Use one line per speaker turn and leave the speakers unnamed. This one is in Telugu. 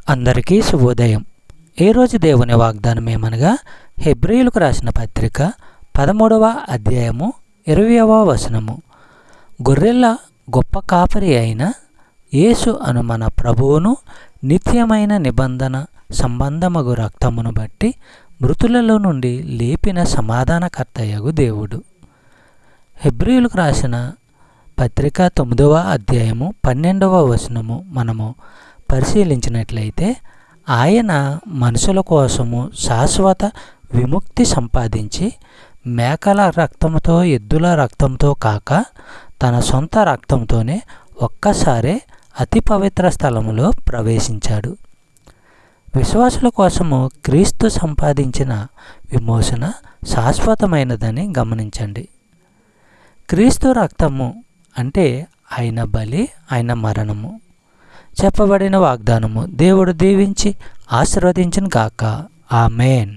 అందరికీ శుభోదయం. ఈరోజు దేవుని వాగ్దానం ఏమనగా హెబ్రీయులకు రాసిన పత్రిక 13వ అధ్యాయము 20వ వచనము. గొర్రెల గొప్ప కాపరి అయిన యేసు అను మన ప్రభువును నిత్యమైన నిబంధన సంబంధమగు రక్తమును బట్టి మృతులలో నుండి లేపిన సమాధానకర్తయగు దేవుడు. హెబ్రీయులకు రాసిన పత్రిక 9వ అధ్యాయము 12వ వచనము మనము పరిశీలించినట్లయితే, ఆయన మనుషుల కోసము శాశ్వత విముక్తి సంపాదించి మేకల రక్తంతో ఎద్దుల రక్తంతో కాక తన సొంత రక్తంతోనే ఒక్కసారే అతి పవిత్ర స్థలములో ప్రవేశించాడు. విశ్వాసుల కోసము క్రీస్తు సంపాదించిన విమోచన శాశ్వతమైనదని గమనించండి. క్రీస్తు రక్తము అంటే ఆయన బలి, ఆయన మరణము. చెప్పబడిన వాగ్దానము దేవుడు దీవించి ఆశీర్వదించును గాక. ఆమేన్.